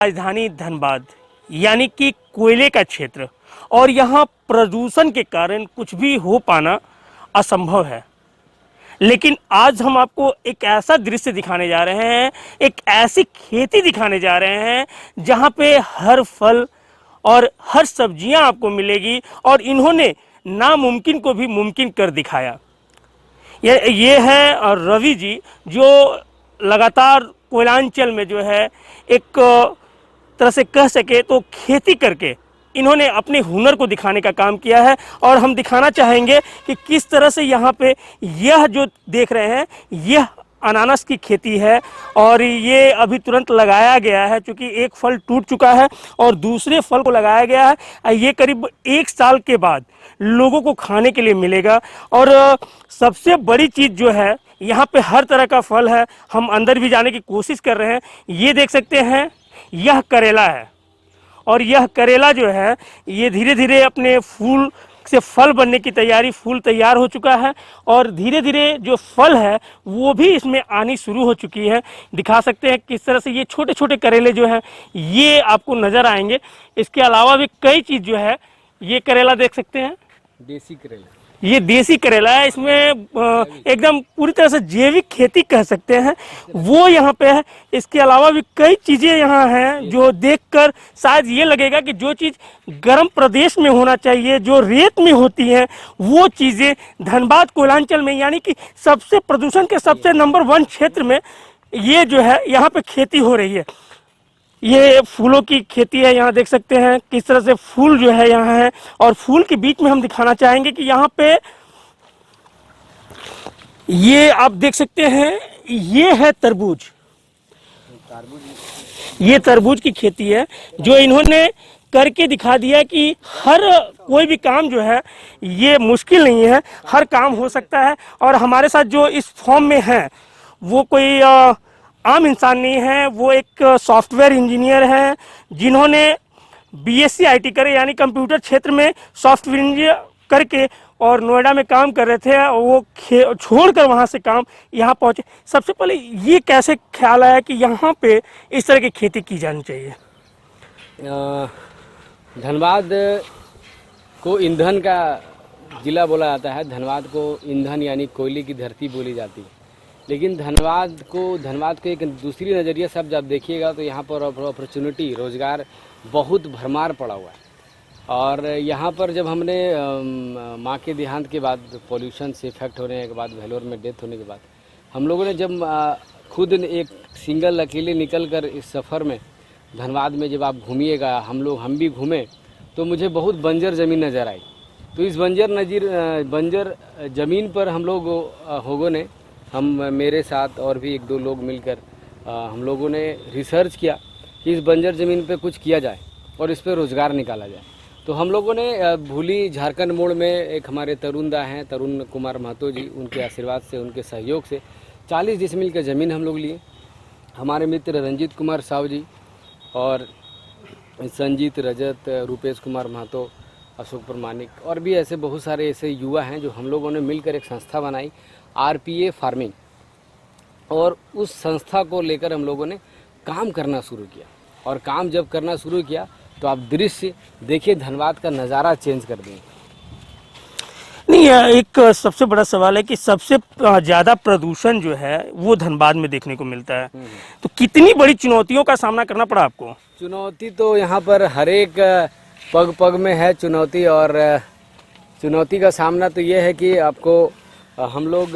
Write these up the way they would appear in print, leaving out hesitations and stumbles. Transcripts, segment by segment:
राजधानी धनबाद यानी कि कोयले का क्षेत्र और यहाँ प्रदूषण के कारण कुछ भी हो पाना असंभव है। लेकिन आज हम आपको एक ऐसा दृश्य दिखाने जा रहे हैं, एक ऐसी खेती दिखाने जा रहे हैं जहाँ पे हर फल और हर सब्जियाँ आपको मिलेगी और इन्होंने नामुमकिन को भी मुमकिन कर दिखाया। ये है रवि जी, जो लगातार कोयलांचल में जो है एक तरह से कह सके तो खेती करके इन्होंने अपने हुनर को दिखाने का काम किया है। और हम दिखाना चाहेंगे कि किस तरह से यहाँ पे यह जो देख रहे हैं यह अनानास की खेती है और ये अभी तुरंत लगाया गया है, क्योंकि एक फल टूट चुका है और दूसरे फल को लगाया गया है। ये करीब 1 साल के बाद लोगों को खाने के लिए मिलेगा। और सबसे बड़ी चीज़ जो है, यहाँ पे हर तरह का फल है। हम अंदर भी जाने की कोशिश कर रहे हैं। ये देख सकते हैं, यह करेला है और यह करेला जो है ये धीरे धीरे अपने फूल से फल बनने की तैयारी, फूल तैयार हो चुका है और धीरे धीरे जो फल है वो भी इसमें आनी शुरू हो चुकी है। दिखा सकते हैं किस तरह से ये छोटे छोटे करेले जो हैं ये आपको नज़र आएंगे। इसके अलावा भी कई चीज़ जो है, ये करेला देख सकते हैं, देसी करेला, ये देसी करेला है। इसमें एकदम पूरी तरह से जैविक खेती कह सकते हैं, वो यहाँ पे है। इसके अलावा भी कई चीज़ें यहाँ हैं जो देखकर शायद ये लगेगा कि जो चीज़ गर्म प्रदेश में होना चाहिए, जो रेत में होती हैं, वो चीज़ें धनबाद कोयलांचल में यानी कि सबसे प्रदूषण के सबसे नंबर 1 क्षेत्र में ये जो है यहाँ पे खेती हो रही है। ये फूलों की खेती है, यहाँ देख सकते हैं किस तरह से फूल जो है यहाँ है। और फूल के बीच में हम दिखाना चाहेंगे कि यहाँ पे ये आप देख सकते हैं, ये है तरबूज। ये तरबूज की खेती है जो इन्होंने करके दिखा दिया कि हर कोई भी काम जो है ये मुश्किल नहीं है, हर काम हो सकता है। और हमारे साथ जो इस फॉर्म में है वो कोई आम इंसान नहीं है, वो एक सॉफ्टवेयर इंजीनियर हैं जिन्होंने बीएससी आईटी करे, यानी कंप्यूटर क्षेत्र में सॉफ्टवेयर इंजीनियर करके और नोएडा में काम कर रहे थे। वो छोड़कर वहाँ से काम यहाँ पहुँचे। सबसे पहले ये कैसे ख्याल आया कि यहाँ पे इस तरह की खेती की जानी चाहिए? धनबाद को ईंधन का जिला बोला जाता है। धनबाद को ईंधन यानी कोयले की धरती बोली जाती है। लेकिन धनबाद को एक दूसरी नज़रिए से जब देखिएगा तो यहाँ पर अपॉर्चुनिटी, रोज़गार बहुत भरमार पड़ा हुआ है। और यहाँ पर जब हमने माँ के देहांत के बाद, पॉल्यूशन से इफेक्ट होने के बाद, वेलोर में डेथ होने के बाद, हम लोगों ने जब खुद एक सिंगल अकेले निकल कर इस सफ़र में धनबाद में जब आप घूमिएगा, हम भी घूमे, तो मुझे बहुत बंजर ज़मीन नज़र आई। तो इस बंजर ज़मीन पर हम लोगों ने, मेरे साथ और भी 1-2 लोग मिलकर हम लोगों ने रिसर्च किया कि इस बंजर ज़मीन पे कुछ किया जाए और इस पे रोज़गार निकाला जाए। तो हम लोगों ने भूली झारखंड मोड़ में एक हमारे तरुणदा हैं, तरुण कुमार महतो जी, उनके आशीर्वाद से, उनके सहयोग से 40 डिसमिल का ज़मीन हम लोग लिए। हमारे मित्र रंजीत कुमार साव जी और संजीत, रजत, रूपेश कुमार महतो, अशोक प्रमाणिक और भी ऐसे बहुत सारे ऐसे युवा हैं जो हम लोगों ने मिलकर एक संस्था बनाई, आरपीए फार्मिंग। और उस संस्था को लेकर हम लोगों ने काम करना शुरू किया। और काम जब करना शुरू किया तो आप दृश्य देखिए, धनबाद का नज़ारा चेंज कर देंगे। नहीं, एक सबसे बड़ा सवाल है कि सबसे ज़्यादा प्रदूषण जो है वो धनबाद में देखने को मिलता है। तो कितनी बड़ी चुनौतियों का सामना करना पड़ा आपको? चुनौती तो यहाँ पर हर एक पग पग में है चुनौती। और चुनौती का सामना तो ये है कि आपको हम लोग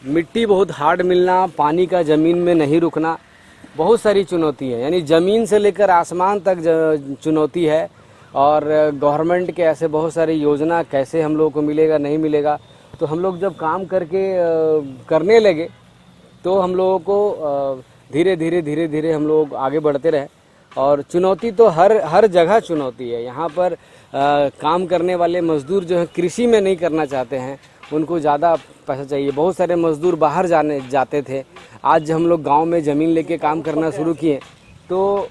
मिट्टी बहुत हार्ड मिलना, पानी का ज़मीन में नहीं रुकना, बहुत सारी चुनौती है। यानी ज़मीन से लेकर आसमान तक चुनौती है। और गवर्नमेंट के ऐसे बहुत सारी योजना कैसे हम लोगों को मिलेगा, नहीं मिलेगा। तो हम लोग जब काम करने लगे तो हम लोगों को धीरे धीरे हम लोग आगे बढ़ते रहे। और चुनौती तो हर जगह चुनौती है। यहाँ पर काम करने वाले मजदूर जो हैं कृषि में नहीं करना चाहते हैं, उनको ज़्यादा पैसा चाहिए। बहुत सारे मजदूर बाहर जाते थे। आज हम लोग गांव में ज़मीन लेके काम करना शुरू किए तो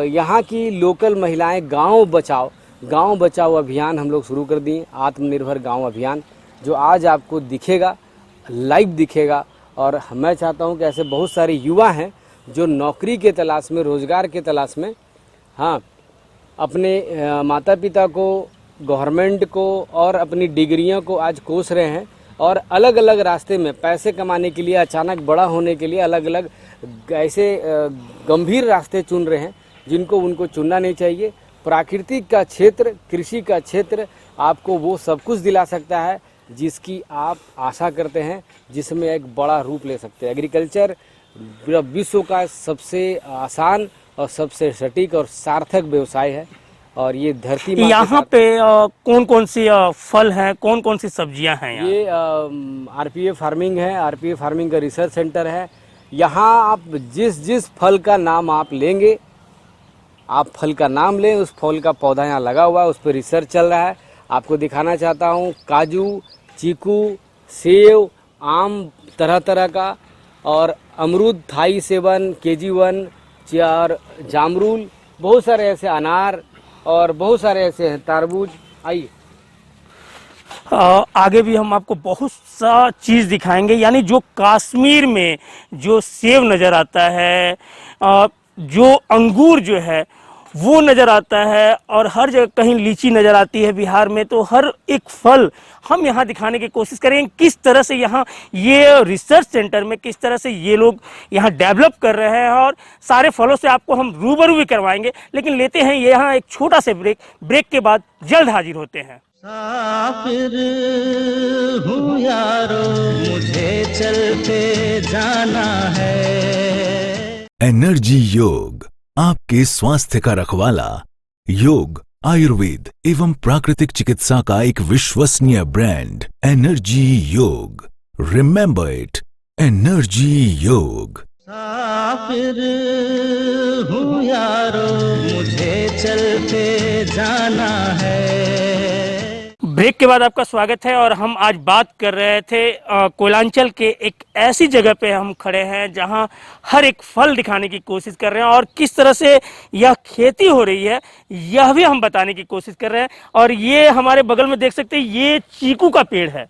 यहाँ की लोकल महिलाएं गांव बचाओ अभियान हम लोग शुरू कर दिए, आत्मनिर्भर गांव अभियान, जो आज आपको दिखेगा, लाइव दिखेगा। और मैं चाहता हूँ कि ऐसे बहुत सारे युवा हैं जो नौकरी के तलाश में, रोज़गार के तलाश में, हाँ, अपने माता पिता को, गवर्नमेंट को और अपनी डिग्रियों को आज कोस रहे हैं और अलग अलग रास्ते में पैसे कमाने के लिए, अचानक बड़ा होने के लिए अलग अलग ऐसे गंभीर रास्ते चुन रहे हैं जिनको उनको चुनना नहीं चाहिए। प्राकृतिक का क्षेत्र, कृषि का क्षेत्र आपको वो सब कुछ दिला सकता है जिसकी आप आशा करते हैं, जिसमें एक बड़ा रूप ले सकते हैं। एग्रीकल्चर विश्व का सबसे आसान और सबसे सटीक और सार्थक व्यवसाय है और ये धरती माँ के यहाँ साथ- पे कौन कौन सी फल हैं, कौन कौन सी सब्जियां हैं यहाँ? ये आरपीए फार्मिंग है। आरपीए फार्मिंग का रिसर्च सेंटर है। यहाँ आप जिस जिस फल का नाम आप लेंगे, आप फल का नाम लें, उस फल का पौधा यहाँ लगा हुआ है, उस पर रिसर्च चल रहा है। आपको दिखाना चाहता हूँ काजू, चीकू, सेब, आम तरह तरह का, और अमरूद, थाई सेवन, KG1, और जामरूल, बहुत सारे ऐसे अनार और बहुत सारे ऐसे हैं, तरबूज। आइए आगे भी हम आपको बहुत सा चीज दिखाएंगे। यानी जो कश्मीर में जो सेब नजर आता है, जो अंगूर जो है वो नजर आता है, और हर जगह कहीं लीची नजर आती है बिहार में, तो हर एक फल हम यहाँ दिखाने की कोशिश करेंगे किस तरह से यहाँ ये रिसर्च सेंटर में किस तरह से ये लोग यहाँ डेवलप कर रहे हैं, और सारे फलों से आपको हम रूबरू भी करवाएंगे। लेकिन लेते हैं यहाँ एक छोटा सा ब्रेक। ब्रेक के बाद जल्द हाजिर होते हैं। साफिर हूँ यारो, मुझे चलते जाना है। एनर्जी योग आपके स्वास्थ्य का रखवाला। योग, आयुर्वेद एवं प्राकृतिक चिकित्सा का एक विश्वसनीय ब्रांड। एनर्जी योग, रिमेंबर इट, एनर्जी योग। साफिर हूँ यारो, मुझे चलते जाना है। ब्रेक के बाद आपका स्वागत है। और हम आज बात कर रहे थे कोयलांचल के एक ऐसी जगह पे हम खड़े हैं जहां हर एक फल दिखाने की कोशिश कर रहे हैं, और किस तरह से यह खेती हो रही है यह भी हम बताने की कोशिश कर रहे हैं। और ये हमारे बगल में देख सकते हैं, ये चीकू का पेड़ है।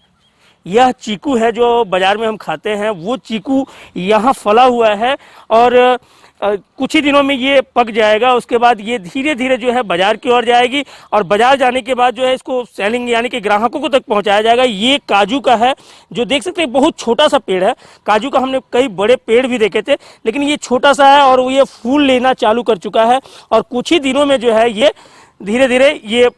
यह चीकू है जो बाजार में हम खाते हैं, वो चीकू यहाँ फला हुआ है, और कुछ ही दिनों में ये पक जाएगा। उसके बाद ये धीरे धीरे जो है बाजार की ओर जाएगी, और बाजार जाने के बाद जो है इसको सेलिंग यानी कि ग्राहकों को तक पहुंचाया जाएगा। ये काजू का है, जो देख सकते हैं बहुत छोटा सा पेड़ है। काजू का हमने कई बड़े पेड़ भी देखे थे, लेकिन ये छोटा सा है और ये फूल लेना चालू कर चुका है, और कुछ ही दिनों में जो है ये धीरे धीरे ये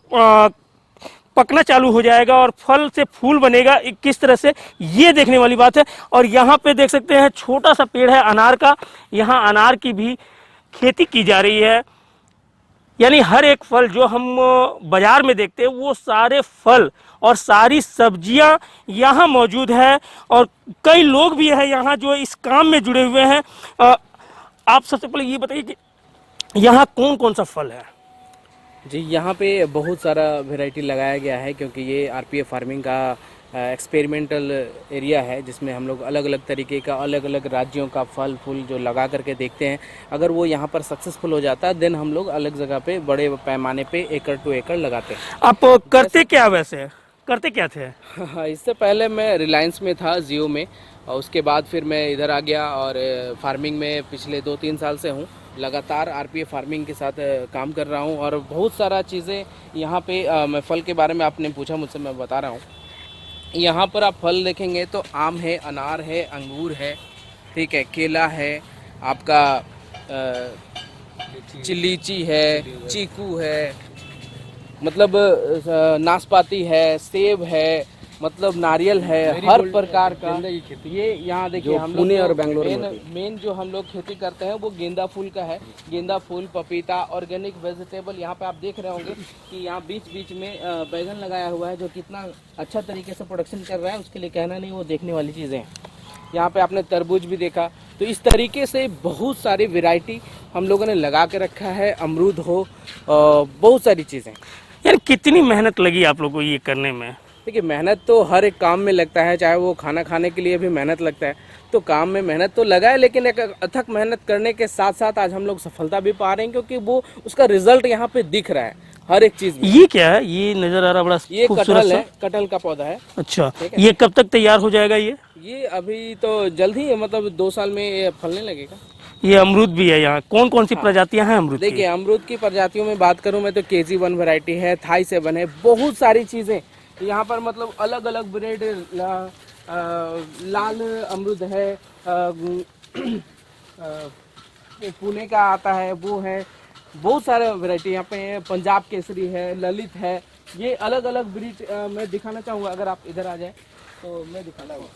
पकना चालू हो जाएगा और फल से फूल बनेगा। किस तरह से ये देखने वाली बात है। और यहाँ पे देख सकते हैं छोटा सा पेड़ है अनार का। यहाँ अनार की भी खेती की जा रही है। यानी हर एक फल जो हम बाजार में देखते हैं वो सारे फल और सारी सब्जियां यहाँ मौजूद है, और कई लोग भी हैं यहाँ जो इस काम में जुड़े हुए हैं। आप सबसे पहले ये बताइए कि यहाँ कौन कौन सा फल है? जी, यहाँ पे बहुत सारा वैरायटी लगाया गया है, क्योंकि ये आरपीए फार्मिंग का एक्सपेरिमेंटल एरिया है, जिसमें हम लोग अलग अलग तरीके का, अलग अलग राज्यों का फल फूल जो लगा करके देखते हैं। अगर वो यहाँ पर सक्सेसफुल हो जाता है, देन हम लोग अलग जगह पे बड़े पैमाने पे एकड़ टू एकड़ लगाते हैं। आप करते क्या, वैसे करते क्या थे? इससे पहले मैं रिलायंस में था, जियो में, और उसके बाद फिर मैं इधर आ गया, और फार्मिंग में पिछले 2-3 साल से हूँ। लगातार आरपीए फार्मिंग के साथ काम कर रहा हूँ, और बहुत सारा चीज़ें यहाँ पे मैं फल के बारे में आपने पूछा मुझसे, मैं बता रहा हूँ। यहाँ पर आप फल देखेंगे तो आम है, अनार है, अंगूर है, ठीक है, केला है, आपका लीची है, चीकू है, मतलब नाशपाती है, सेब है, मतलब नारियल है, हर प्रकार का। ये यहाँ देखिए, हम पुणे और बेंगलोर में मेन जो हम लोग खेती करते हैं वो गेंदा फूल का है। गेंदा फूल, पपीता, ऑर्गेनिक वेजिटेबल। यहाँ पे आप देख रहे होंगे कि यहाँ बीच बीच में बैगन लगाया हुआ है, जो कितना अच्छा तरीके से प्रोडक्शन कर रहा है, उसके लिए कहना नहीं, वो देखने वाली चीज़ें हैं। यहाँ पे आपने तरबूज भी देखा। तो इस तरीके से बहुत सारी वैरायटी हम लोगों ने लगा के रखा है। अमरूद हो, बहुत सारी चीज़ें। यार कितनी मेहनत लगी आप लोगों को ये करने में? देखिए, मेहनत तो हर एक काम में लगता है, चाहे वो खाना खाने के लिए भी मेहनत लगता है, तो काम में मेहनत तो लगा है। लेकिन एक अथक मेहनत करने के साथ साथ आज हम लोग सफलता भी पा रहे हैं, क्योंकि वो उसका रिजल्ट यहाँ पे दिख रहा है हर एक चीज में। ये क्या है? ये नजर आ रहा बड़ा ये खूबसूरत कटहल सा। है, कटहल का पौधा है। अच्छा, ये कब तक तैयार हो जाएगा? ये अभी तो जल्द ही, मतलब 2 साल में ये फलने लगेगा। ये अमरूद भी है यहाँ। कौन कौन सी प्रजातियां हैं अमरूद की? देखिए अमरूद की प्रजातियों में बात करूं मैं तो KG1 वैरायटी है, थाई 7 है, बहुत सारी चीज़ें यहाँ पर मतलब अलग अलग ब्रेड, लाल अमरूद है, पुणे का आता है वो है, बहुत सारे वैरायटी यहाँ पे है, पंजाब केसरी है, ललित है, ये अलग अलग ब्रीड मैं दिखाना चाहूँगा। अगर आप इधर आ जाए तो मैं दिखाना हूँ।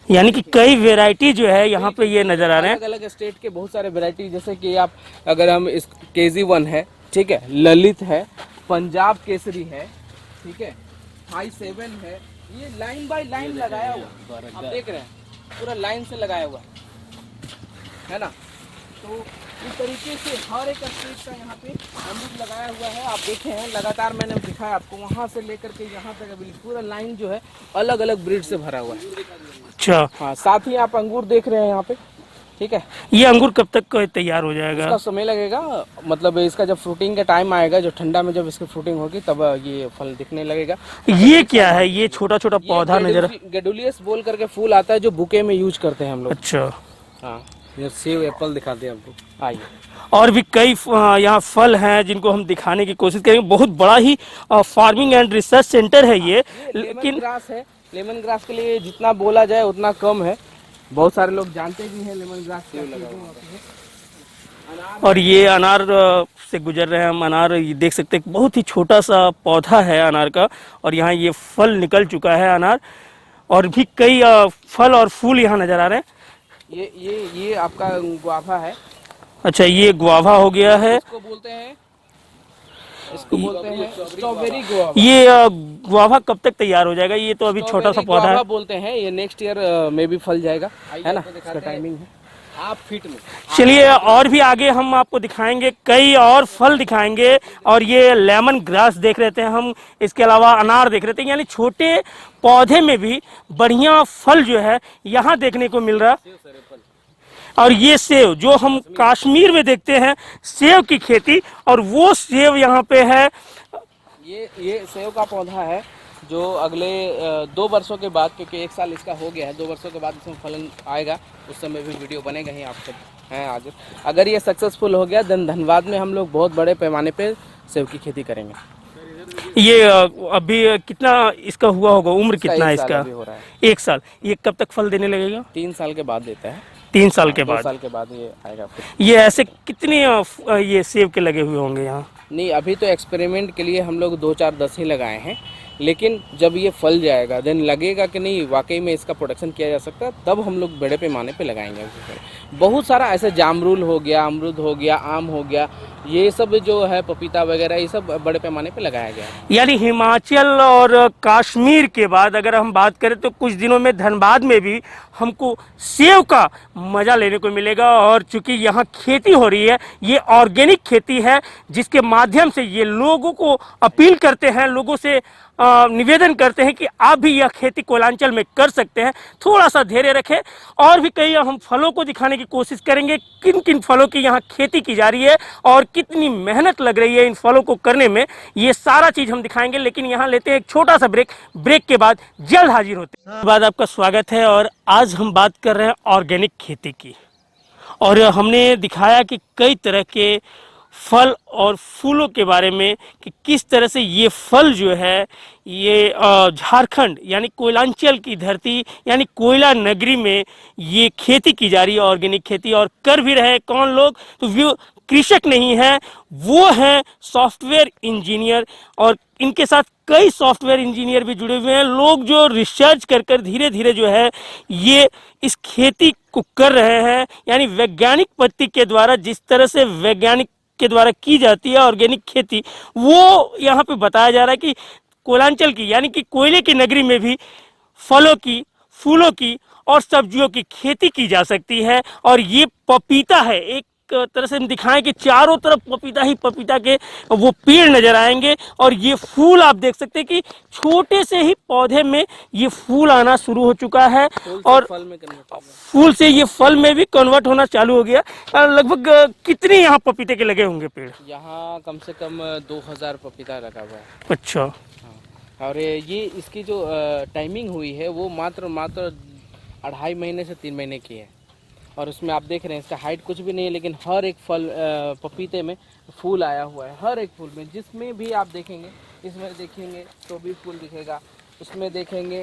यानी कि कई वैरायटी जो है यहाँ पे ये नजर आ रहे हैं। अलग अलग स्टेट के बहुत सारे वैरायटी, जैसे कि आप अगर हम इस KG1 है, ठीक है, ललित है, पंजाब केसरी है, ठीक है, थाई 7 है, ये लाइन बाय लाइन लगाया हुआ आप देख रहे हैं, पूरा लाइन से लगाया हुआ है ना। तो इस तरीके से हर एक स्टेट का यहाँ पे अमरूद लगाया हुआ है। आप देखे हैं लगातार मैंने दिखाया आपको, वहाँ से लेकर के यहाँ तक अभी पूरा लाइन जो है अलग अलग ब्रीड से भरा हुआ है। अच्छा, हाँ, साथ ही आप अंगूर देख रहे हैं यहाँ पे, ठीक है। ये अंगूर कब तक तैयार हो जाएगा? इसका समय लगेगा, मतलब इसका जब फ्रूटिंग का टाइम आएगा, जो ठंडा में जब इसकी फ्रूटिंग होगी तब ये फल दिखने लगेगा। ये क्या है? ये छोटा छोटा पौधा नजर। गेडुलियस बोल करके फूल आता है जो बुके में यूज करते हैं हम लोग। अच्छा, हाँ, ये सेब एप्पल दिखाते हैं आपको, आइए। और भी कई यहाँ फल हैं जिनको हम दिखाने की कोशिश करेंगे। बहुत बड़ा ही फार्मिंग एंड रिसर्च सेंटर है ये। लेमन ग्रास है, लेमन ग्रास के लिए जितना बोला जाए उतना कम है, बहुत सारे लोग जानते भी हैं लेमन ग्रास क्यों लगा हुआ। और ये अनार से गुजर रहे हैं हम। अनार ये देख सकते हैं, बहुत ही छोटा सा पौधा है अनार का, और यहाँ ये फल निकल चुका है अनार। और भी कई फल और फूल यहाँ नजर आ रहे हैं। ये आपका गुआवा है। अच्छा, ये गुआवा हो गया है। इसको बोलते हैं स्ट्रॉबेरी गुआवा। ये गुआवा कब तक तैयार हो जाएगा? ये तो अभी छोटा सा पौधा है। बोलते हैं, ये नेक्स्ट ईयर में भी फल जाएगा, है ना, इसका टाइमिंग है। आप फीट में चलिए, और भी आगे हम आपको दिखाएंगे, कई और फल दिखाएंगे। और ये लेमन ग्रास देख रहे थे हम, इसके अलावा अनार देख रहे थे। यानी छोटे पौधे में भी बढ़िया फल जो है यहाँ देखने को मिल रहा। और ये सेब जो हम कश्मीर में देखते हैं, सेब की खेती, और वो सेब यहाँ पे है। ये सेब का पौधा है जो अगले 2 वर्षों के बाद, क्योंकि 1 साल इसका हो गया है, 2 वर्षों के बाद इसमें फलन आएगा, उस समय भी वीडियो बनेगा ही। आप सब हैं आज। अगर ये सक्सेसफुल हो गया देन धनबाद में हम लोग बहुत बड़े पैमाने पे सेब की खेती करेंगे। ये अभी कितना इसका हुआ होगा? उम्र कितना है इसका? हो रहा है 1 साल। ये कब तक फल देने लगेगा? 3 साल के बाद देता है। 3 साल के 2 बाद? साल के बाद ये आएगा फिर। ये ऐसे कितने ये सेब के लगे हुए होंगे यहाँ? नहीं, अभी तो एक्सपेरिमेंट के लिए हम लोग 2, 4, 10 ही लगाए हैं, लेकिन जब ये फल जाएगा देन लगेगा कि नहीं वाकई में इसका प्रोडक्शन किया जा सकता है, तब हम लोग बड़े पैमाने पे लगाएंगे। बहुत सारा ऐसे जामरूल हो गया, अमरूद हो गया, आम हो गया, ये सब जो है पपीता वगैरह, ये सब बड़े पैमाने पे लगाया गया है। यानी हिमाचल और कश्मीर के बाद अगर हम बात करें तो कुछ दिनों में धनबाद में भी हमको सेब का मजा लेने को मिलेगा। और चूंकि यहाँ खेती हो रही है, ये ऑर्गेनिक खेती है, जिसके माध्यम से ये लोगों को अपील करते हैं, लोगों से निवेदन करते हैं कि आप भी यह खेती कोयलांचल में कर सकते हैं। थोड़ा सा धैर्य रखें। और भी कई हम फलों को दिखाने की कोशिश करेंगे, किन किन फलों की यहाँ खेती की जा रही है और कितनी मेहनत लग रही है इन फलों को करने में, ये सारा चीज हम दिखाएंगे। लेकिन यहाँ लेते हैं एक छोटा सा ब्रेक। ब्रेक के बाद जल्द हाजिर होते हैं। बाद आपका स्वागत है। और आज हम बात कर रहे हैं ऑर्गेनिक खेती की, और हमने दिखाया कि कई तरह के फल और फूलों के बारे में, कि किस तरह से ये फल जो है ये झारखंड यानी कोयलांचल की धरती यानी कोयला नगरी में ये खेती की जा रही है, ऑर्गेनिक खेती। और कर भी रहे कौन लोग? तो वो कृषक नहीं है, वो हैं सॉफ्टवेयर इंजीनियर। और इनके साथ कई सॉफ्टवेयर इंजीनियर भी जुड़े हुए हैं, लोग जो रिसर्च कर कर धीरे धीरे जो है ये इस खेती को कर रहे हैं। यानी वैज्ञानिक पद्धति के द्वारा, जिस तरह से वैज्ञानिक के द्वारा की जाती है ऑर्गेनिक खेती, वो यहाँ पे बताया जा रहा है कि कोयलांचल की यानी कि कोयले की नगरी में भी फलों की, फूलों की और सब्जियों की खेती की जा सकती है। और ये पपीता है, एक तरह से हम दिखाएं कि चारों तरफ पपीता ही पपीता के वो पेड़ नजर आएंगे। और ये फूल आप देख सकते हैं कि छोटे से ही पौधे में ये फूल आना शुरू हो चुका है, और फूल से ये फल में भी कन्वर्ट होना चालू हो गया। लगभग कितने यहाँ पपीते के लगे होंगे पेड़? यहाँ कम से कम 2000 पपीता लगा हुआ है। अच्छा। और ये इसकी जो टाइमिंग हुई है वो मात्र 2.5 महीने से 3 महीने की है। और उसमें आप देख रहे हैं इसका हाइट कुछ भी नहीं है, लेकिन हर एक फल पपीते में फूल आया हुआ है। हर एक फूल में, जिसमें भी आप देखेंगे, इसमें देखेंगे तो भी फूल दिखेगा, उसमें देखेंगे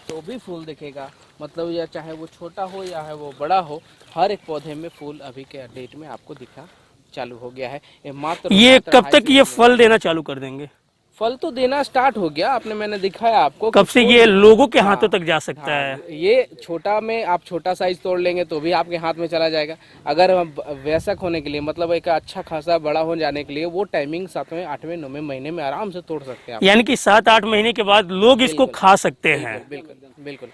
तो भी फूल दिखेगा। मतलब या चाहे वो छोटा हो या है वो बड़ा हो, हर एक पौधे में फूल अभी के डेट में आपको दिखना चालू हो गया है। ये कब तक ये फल देना चालू कर देंगे? फल तो देना स्टार्ट हो गया, मैंने दिखाया आपको। कब से ये लोगों के हाथों तक जा सकता है? ये छोटा में आप छोटा साइज तोड़ लेंगे तो भी आपके हाथ में चला जाएगा। अगर वयस्क होने के लिए, मतलब एक अच्छा खासा बड़ा हो जाने के लिए, वो टाइमिंग 7वें 8वें 9वें महीने में आराम से तोड़ सकते हैं आप। यानी कि 7-8 महीने के बाद लोग इसको खा सकते हैं। बिल्कुल बिल्कुल।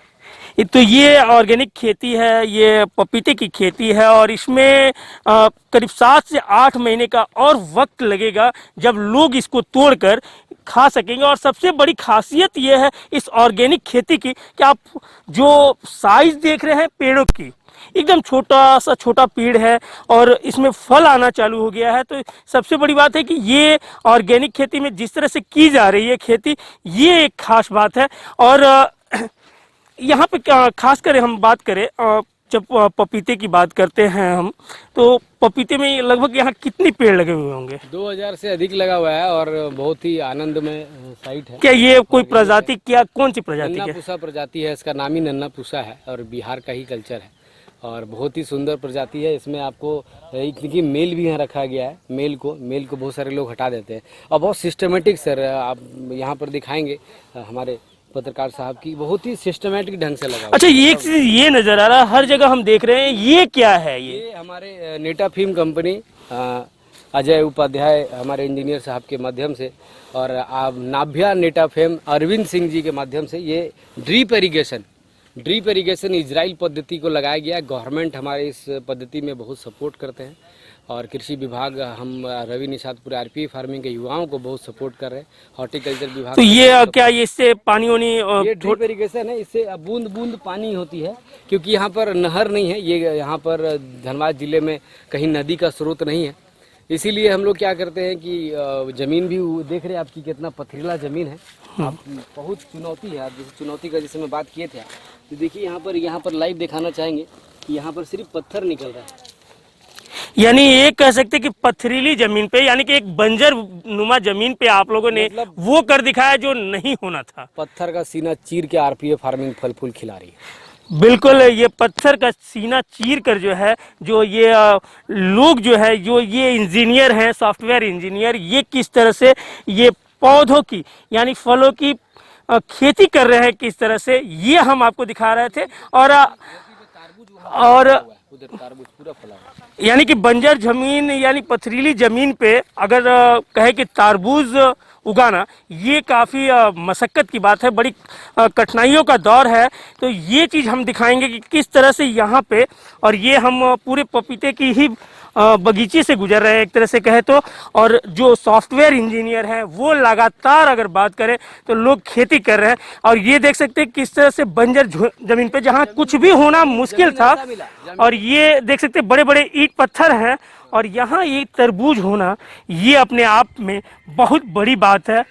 तो ये ऑर्गेनिक खेती है, ये पपीते की खेती है, और इसमें करीब 7 से 8 महीने का और वक्त लगेगा जब लोग इसको तोड़कर खा सकेंगे। और सबसे बड़ी खासियत ये है इस ऑर्गेनिक खेती की कि आप जो साइज देख रहे हैं पेड़ों की, एकदम छोटा पेड़ है और इसमें फल आना चालू हो गया है। तो सबसे बड़ी बात है कि ये ऑर्गेनिक खेती में जिस तरह से की जा रही है खेती, ये एक खास बात है। और यहाँ पे खास कर हम बात करें, जब पपीते की बात करते हैं हम, तो पपीते में लगभग यहाँ कितने पेड़ लगे हुए होंगे? 2000 से अधिक लगा हुआ है और बहुत ही आनंदमय साइट है। क्या ये कोई प्रजाति, क्या कौन सी प्रजाति नन्ना है? पूसा प्रजाति है, इसका नाम ही नन्ना पूसा है और बिहार का ही कल्चर है और बहुत ही सुंदर प्रजाति है। इसमें आपको क्योंकि मेल भी यहाँ रखा गया है, मेल को बहुत सारे लोग हटा देते हैं और बहुत सिस्टमेटिक सर आप यहाँ पर दिखाएंगे हमारे पत्रकार साहब की, बहुत ही सिस्टमेटिक ढंग से लगा। अच्छा, ये एक चीज ये नजर आ रहा है, हर जगह हम देख रहे हैं, ये क्या है? ये हमारे नेटा फिल्म कंपनी अजय उपाध्याय हमारे इंजीनियर साहब के माध्यम से और नाभ्या नेटा फेम अरविंद सिंह जी के माध्यम से ये ड्रीप इरिगेशन इजराइल पद्धति को लगाया गया है। गवर्नमेंट हमारे इस पद्धति में बहुत सपोर्ट करते हैं और कृषि विभाग, हम रवि निषादपुर आरपीए फार्मिंग के युवाओं को बहुत सपोर्ट कर रहे हैं। हॉर्टिकल्चर विभाग तो ये क्या इससे पानी ये ड्रिप इरिगेशन है, इससे बूंद बूंद पानी होती है क्योंकि यहाँ पर नहर नहीं है। ये यहाँ पर धनबाद जिले में कहीं नदी का स्रोत नहीं है, इसीलिए हम लोग क्या करते हैं कि जमीन भी देख रहे हैं आपकी कितना पथरीला जमीन है। आप बहुत चुनौती है, जैसे चुनौती का जिसमें बात किए थे तो देखिए यहाँ पर लाइव दिखाना चाहेंगे कि यहाँ पर सिर्फ पत्थर निकल रहा है। यानी ये कह सकते हैं कि पथरीली जमीन पे, यानी कि एक बंजर नुमा जमीन पे आप लोगों ने वो कर दिखाया जो नहीं होना था। पत्थर का सीना चीर के आरपीए फार्मिंग फल फूल खिला रही है। बिल्कुल, ये पत्थर का सीना चीर कर जो है, जो ये लोग जो है, जो ये इंजीनियर हैं, सॉफ्टवेयर इंजीनियर, ये किस तरह से ये पौधों की यानी फलों की खेती कर रहे हैं, किस तरह से, ये हम आपको दिखा रहे थे। और उधर तरबूज पूरा फला है। यानी कि बंजर जमीन यानी पथरीली जमीन पे अगर कहे कि तरबूज उगाना, ये काफ़ी मशक्क़त की बात है, बड़ी कठिनाइयों का दौर है। तो ये चीज़ हम दिखाएंगे कि किस तरह से यहाँ पे, और ये हम पूरे पपीते की ही बगीचे से गुजर रहे हैं एक तरह से कहे तो। और जो सॉफ्टवेयर इंजीनियर हैं वो लगातार अगर बात करें तो लोग खेती कर रहे हैं। और ये देख सकते हैं किस तरह से बंजर जमीन पे जहाँ कुछ भी होना मुश्किल था, और ये देख सकते हैं बड़े बड़े ईंट पत्थर हैं, और यहाँ ये तरबूज होना, ये अपने आप में बहुत बड़ी बात है।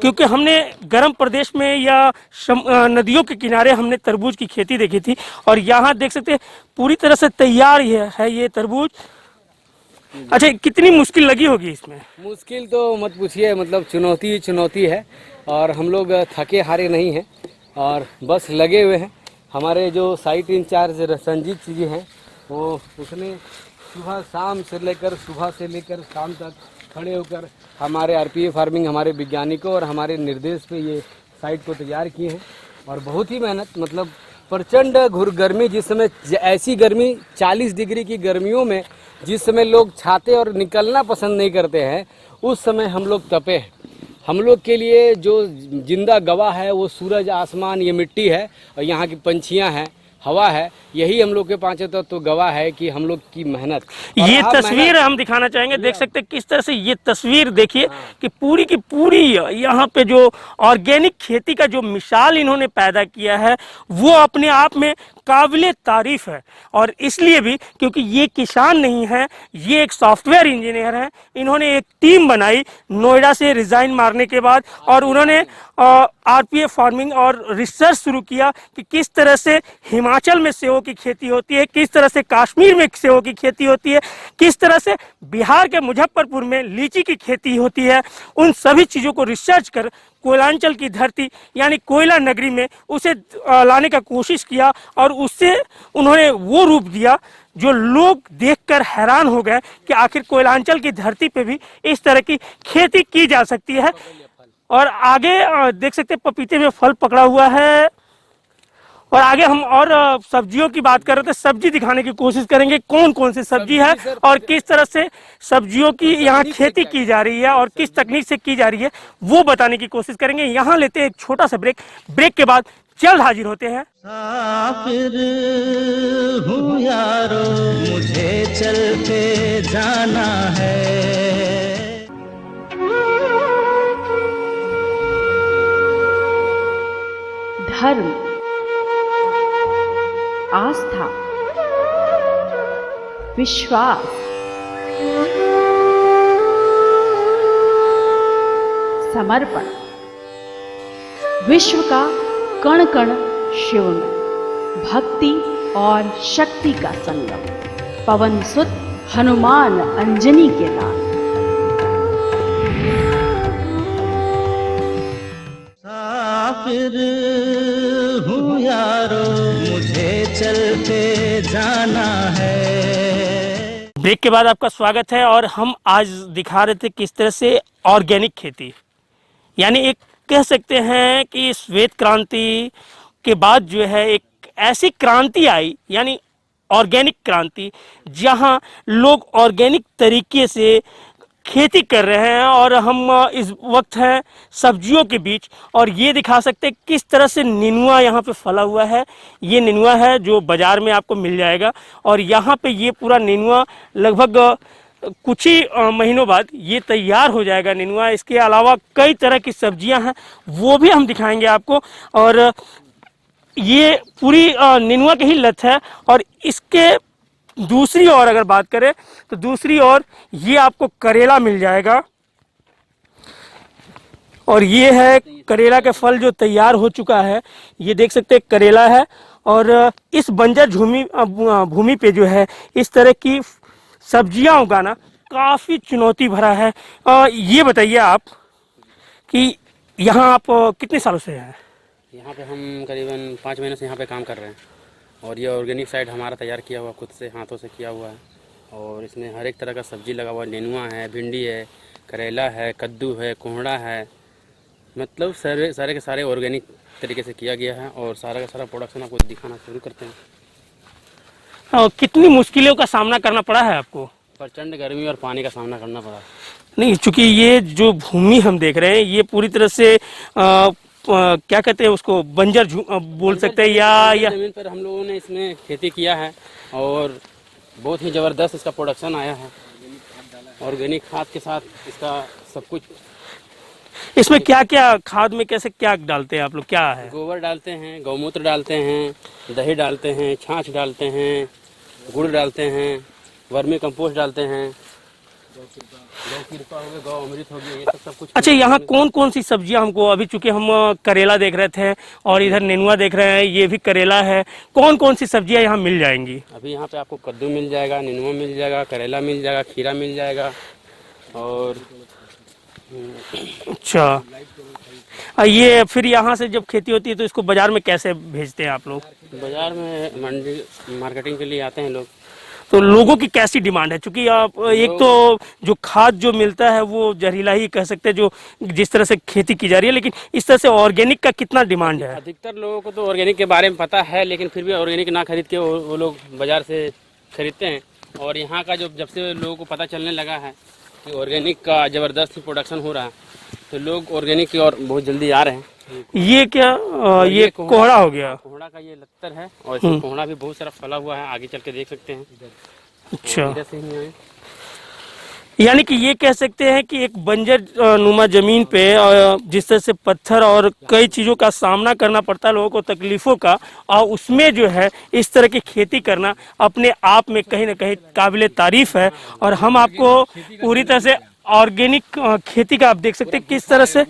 क्योंकि हमने गर्म प्रदेश में या नदियों के किनारे हमने तरबूज की खेती देखी थी, और यहाँ देख सकते हैं पूरी तरह से तैयार है ये तरबूज। अच्छा, कितनी मुश्किल लगी होगी इसमें? मुश्किल तो मत पूछिए, मतलब चुनौती ही चुनौती है, और हम लोग थके हारे नहीं हैं और बस लगे हुए हैं। हमारे जो साइट इंचार्ज संजीत जी हैं, वो उसने सुबह से लेकर शाम तक खड़े होकर हमारे आरपीए फार्मिंग, हमारे वैज्ञानिकों और हमारे निर्देश पे ये साइट को तैयार किए हैं। और बहुत ही मेहनत, मतलब प्रचंड घुर गर्मी, जिस समय ऐसी गर्मी 40 डिग्री की गर्मियों में जिस समय लोग छाते और निकलना पसंद नहीं करते हैं, उस समय हम लोग तपे हैं। हम लोग के लिए जो जिंदा गवाह है वो सूरज, आसमान, ये मिट्टी है और यहाँ की पंछियाँ हैं, हवा है, यही हम लोग के पांचों तत्व गवाह है कि हम लोग की मेहनत। ये तस्वीर हम दिखाना चाहेंगे, देख सकते हैं किस तरह से ये तस्वीर देखिए कि पूरी की पूरी यहाँ पे जो ऑर्गेनिक खेती का जो मिसाल इन्होंने पैदा किया है, वो अपने आप में काबिले तारीफ है। और इसलिए भी क्योंकि ये किसान नहीं है, ये एक सॉफ्टवेयर इंजीनियर हैं। इन्होंने एक टीम बनाई नोएडा से रिजाइन मारने के बाद, और उन्होंने आरपीएफ फार्मिंग और रिसर्च शुरू किया कि किस तरह से हिमाचल में सेब की खेती होती है, किस तरह से कश्मीर में सेब की खेती होती है, किस तरह से बिहार के मुजफ्फरपुर में लीची की खेती होती है। उन सभी चीज़ों को रिसर्च कर कोयलांचल की धरती यानी कोयला नगरी में उसे लाने का कोशिश किया, और उससे उन्होंने वो रूप दिया जो लोग देखकर हैरान हो गए कि आखिर कोयलांचल की धरती पे भी इस तरह की खेती की जा सकती है। और आगे देख सकते हैं पपीते में फल पकड़ा हुआ है। और आगे हम और सब्जियों की बात कर रहे थे, सब्जी दिखाने की कोशिश करेंगे कौन कौन सी सब्जी है और किस तरह से सब्जियों की यहाँ खेती की जा रही है और किस तकनीक से की जा रही है, वो बताने की कोशिश करेंगे। यहाँ लेते हैं एक छोटा सा ब्रेक। ब्रेक के बाद जल्द हाजिर होते हैं। मुसाफिर हूँ यारो, मुझे चलते जाना है। धर्म, आस्था, विश्वास, समर्पण, विश्व का कण कण शिव में, भक्ति और शक्ति का संगम, पवन सुत हनुमान अंजनी के लाल। मुसाफिर हूँ यारो, मुझे चलते जाना है। ब्रेक के बाद आपका स्वागत है। और हम आज दिखा रहे थे किस तरह से ऑर्गेनिक खेती, यानी एक कह सकते हैं कि श्वेत क्रांति के बाद जो है एक ऐसी क्रांति आई, यानी ऑर्गेनिक क्रांति, जहां लोग ऑर्गेनिक तरीके से खेती कर रहे हैं। और हम इस वक्त हैं सब्जियों के बीच, और ये दिखा सकते हैं किस तरह से नेनुआ यहाँ पे फला हुआ है। ये नेनुआ है जो बाजार में आपको मिल जाएगा, और यहाँ पे ये पूरा नेनुआ लगभग कुछ ही महीनों बाद ये तैयार हो जाएगा नेनुआ। इसके अलावा कई तरह की सब्जियां हैं, वो भी हम दिखाएंगे आपको। और ये पूरी नेनुआ की ही लत है। और इसके दूसरी ओर अगर बात करें तो दूसरी ओर ये आपको करेला मिल जाएगा, और ये है करेला के फल जो तैयार हो चुका है। ये देख सकते हैं करेला है। और इस बंजर भूमि पे जो है इस तरह की सब्जियां उगाना काफ़ी चुनौती भरा है। ये बताइए आप कि यहाँ आप कितने सालों से हैं? यहाँ पे हम करीबन 5 महीने से यहाँ पे काम कर रहे हैं, और ये ऑर्गेनिक साइड हमारा तैयार किया हुआ, खुद से हाथों से किया हुआ है। और इसमें हर एक तरह का सब्जी लगा हुआ है, नेनुआ है, भिंडी है, करेला है, कद्दू है, कोहड़ा है, मतलब सारे के सारे ऑर्गेनिक तरीके से किया गया है। और सारा का सारा प्रोडक्शन आपको दिखाना शुरू करते हैं। कितनी मुश्किलों का सामना करना पड़ा है आपको? प्रचंड गर्मी और पानी का सामना करना पड़ा। नहीं, चूंकि ये जो भूमि हम देख रहे हैं ये पूरी तरह से क्या कहते हैं उसको, बंजर बोल सकते हैं या जमीन पर हम लोगों ने इसमें खेती किया है, और बहुत ही ज़बरदस्त इसका प्रोडक्शन आया है। ऑर्गेनिक खाद के साथ इसका सब कुछ। इसमें क्या क्या खाद में कैसे क्या डालते हैं आप लोग, क्या है? गोबर डालते हैं, गौमूत्र डालते हैं, दही डालते हैं, छाछ डालते हैं, गुड़ डालते हैं, वर्मी कंपोस्ट डालते हैं, गौ कृपा हो गया, गौ अमृत हो गया, ये सब कुछ। अच्छा, यहाँ कौन कौन सी सब्जियां हमको, अभी चूंकि हम करेला देख रहे थे और इधर नेनुआ देख रहे हैं, ये भी करेला है, कौन कौन सी सब्जियां यहाँ मिल जाएंगी? अभी यहाँ पे आपको कद्दू मिल जाएगा, नेनुआ मिल जाएगा, करेला मिल जाएगा, खीरा मिल जाएगा। और अच्छा, ये फिर यहाँ से जब खेती होती है तो इसको बाजार में कैसे भेजते हैं आप लोग? बाजार में मंडी मार्केटिंग के लिए आते हैं लोग। तो लोगों की कैसी डिमांड है? क्योंकि आप एक तो जो खाद जो मिलता है वो जहरीला ही कह सकते हैं, जो जिस तरह से खेती की जा रही है, लेकिन इस तरह से ऑर्गेनिक का कितना डिमांड है? अधिकतर लोगों को तो ऑर्गेनिक के बारे में पता है, लेकिन फिर भी ऑर्गेनिक ना खरीद के वो लोग बाजार से खरीदते हैं। और यहाँ का जब से लोगों को पता चलने लगा है कि ऑर्गेनिक का ज़बरदस्त प्रोडक्शन हो रहा है, तो लोग ऑर्गेनिक की ओर बहुत जल्दी आ रहे हैं। ये क्या ये कोहड़ा हो गया? कोहड़ा का ये लत्तर है, और इसमें कोहड़ा भी बहुत सारा फला हुआ है, आगे चल के देख सकते हैं। अच्छा, इधर से ही आए। यानी कि ये कह सकते हैं कि एक बंजर नुमा जमीन पे जिस तरह से पत्थर और कई चीज़ों का सामना करना पड़ता है लोगों को, तकलीफ़ों का, और उसमें जो है इस तरह की खेती करना अपने आप में कहीं ना कहीं काबिले तारीफ़ है। और हम आपको पूरी तरह से ऑर्गेनिक खेती का आप देख सकते हैं किस तरह से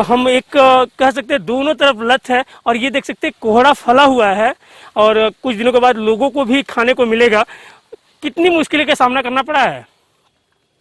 हम एक कह सकते हैं दोनों तरफ लत है। और ये देख सकते हैं कोहड़ा फला हुआ है और कुछ दिनों के बाद लोगों को भी खाने को मिलेगा। कितनी मुश्किलों का सामना करना पड़ा है?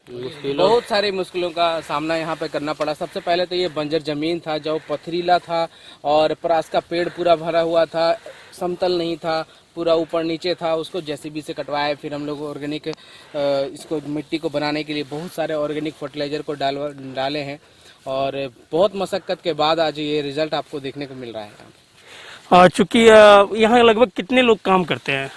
बहुत सारी मुश्किलों का सामना यहाँ पे करना पड़ा। सबसे पहले तो ये बंजर जमीन था जो पथरीला था और परास का पेड़ पूरा भरा हुआ था, समतल नहीं था, पूरा ऊपर नीचे था। उसको जेसीबी से कटवाए, फिर हम लोग ऑर्गेनिक इसको मिट्टी को बनाने के लिए बहुत सारे ऑर्गेनिक फर्टिलाइजर को डाले हैं और बहुत मशक्कत के बाद आज ये रिजल्ट आपको देखने को मिल रहा है। चूँकि यहाँ लगभग कितने लोग काम करते हैं?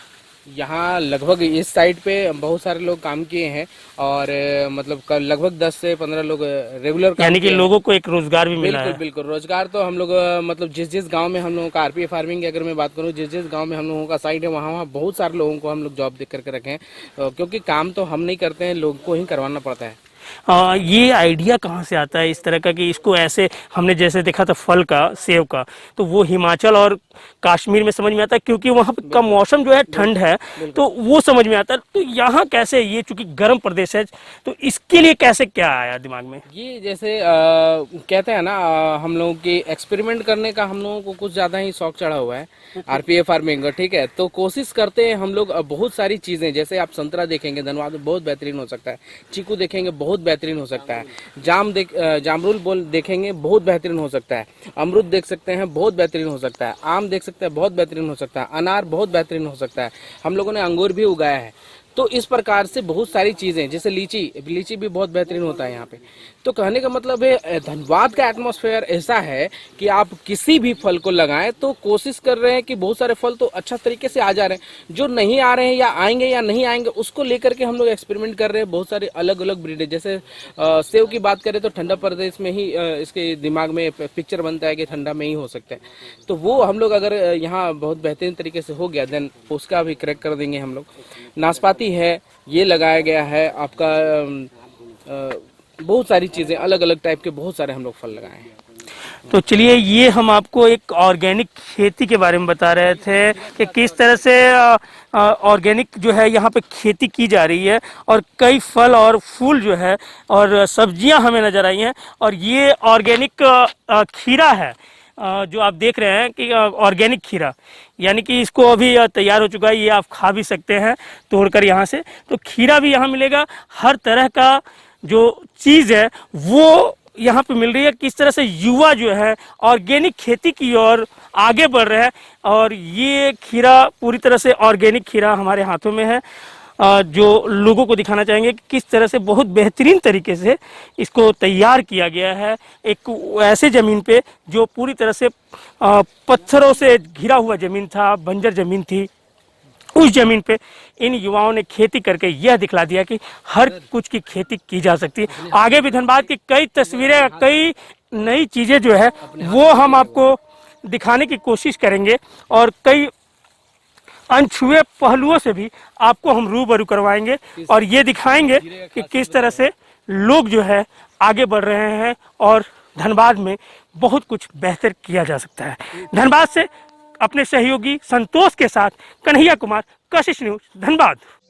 यहाँ लगभग इस साइड पे बहुत सारे लोग काम किए हैं और मतलब लगभग 10 से 15 लोग रेगुलर यानी कि लोगों को एक रोजगार भी मिला है। बिल्कुल बिल्कुल, रोजगार तो हम लोग मतलब जिस गांव में हम लोगों का आरपीए फार्मिंग की अगर मैं बात करूँ, जिस गांव में हम लोगों का साइट है वहाँ बहुत सारे लोगों को हम लोग जॉब दे करके रखे हैं, क्योंकि काम तो हम नहीं करते हैं, लोगों को ही करवाना पड़ता है। ये आइडिया कहाँ से आता है इस तरह का कि इसको ऐसे, हमने जैसे देखा था फल का, सेब का, तो वो हिमाचल और कश्मीर में समझ में आता है क्योंकि वहाँ पे का मौसम जो है ठंड है, तो वो समझ में आता है। तो यहाँ कैसे, ये चूंकि गर्म प्रदेश है, तो इसके लिए कैसे क्या आया दिमाग में? ये जैसे कहते हैं ना, हम लोगों की एक्सपेरिमेंट करने का हम लोगों को कुछ ज़्यादा ही शौक चढ़ा हुआ है आरपीए फार्मिंग, ठीक है। तो कोशिश करते हैं हम लोग बहुत सारी चीज़ें, जैसे आप संतरा देखेंगे धनबाद में बहुत बेहतरीन हो सकता है, चीकू देखेंगे बहुत बेहतरीन हो सकता है, जामरुल देखेंगे बहुत बेहतरीन हो सकता है, अमरूद देख सकते हैं बहुत बेहतरीन हो सकता है, आम देख सकते हैं बहुत बेहतरीन हो सकता है, अनार बहुत बेहतरीन हो सकता है, हम लोगों ने अंगूर भी उगाया है। तो इस प्रकार से बहुत सारी चीज़ें, जैसे लीची भी बहुत बेहतरीन होता है यहाँ पे। तो कहने का मतलब है धनबाद का एटमॉस्फेयर ऐसा है कि आप किसी भी फल को लगाएं तो कोशिश कर रहे हैं कि बहुत सारे फल तो अच्छा तरीके से आ जा रहे हैं, जो नहीं आ रहे हैं या आएंगे या नहीं आएंगे उसको लेकर के हम लोग एक्सपेरिमेंट कर रहे हैं। बहुत सारे अलग अलग ब्रीड, जैसे सेव की बात करें तो ठंडा प्रदेश में ही इसके दिमाग में पिक्चर बनता है कि ठंडा में ही हो सकता है, तो वो हम लोग अगर यहाँ बहुत बेहतरीन तरीके से हो गया देन उसका भी करेक्ट कर देंगे हम लोग। नाशपाती है, ये लगाया गया है आपका, बहुत सारी चीज़ें अलग अलग टाइप के बहुत सारे हम लोग फल लगाए हैं। तो चलिए, ये हम आपको एक ऑर्गेनिक खेती के बारे में बता रहे थे कि किस तरह से ऑर्गेनिक जो है यहाँ पे खेती की जा रही है और कई फल और फूल जो है और सब्जियां हमें नजर आई हैं। और ये ऑर्गेनिक खीरा है जो आप देख रहे हैं कि ऑर्गेनिक खीरा, यानी कि इसको अभी तैयार हो चुका है, ये आप खा भी सकते हैं तोड़कर यहाँ से। तो खीरा भी यहाँ मिलेगा, हर तरह का जो चीज़ है वो यहाँ पे मिल रही है। किस तरह से युवा जो है ऑर्गेनिक खेती की ओर आगे बढ़ रहे हैं और ये खीरा पूरी तरह से ऑर्गेनिक खीरा हमारे हाथों में है, जो लोगों को दिखाना चाहेंगे कि किस तरह से बहुत बेहतरीन तरीके से इसको तैयार किया गया है एक ऐसे ज़मीन पे जो पूरी तरह से पत्थरों से घिरा हुआ ज़मीन था, बंजर ज़मीन थी। उस जमीन पे इन युवाओं ने खेती करके यह दिखला दिया कि हर कुछ की खेती की जा सकती है। आगे भी धनबाद की कई तस्वीरें, कई नई चीज़ें जो है वो हम आपको दिखाने की कोशिश करेंगे और कई अनछुए पहलुओं से भी आपको हम रूबरू करवाएंगे और ये दिखाएंगे कि किस तरह से लोग जो है आगे बढ़ रहे हैं और धनबाद में बहुत कुछ बेहतर किया जा सकता है। धनबाद से अपने सहयोगी संतोष के साथ कन्हैया कुमार, कशिश न्यूज, धनबाद।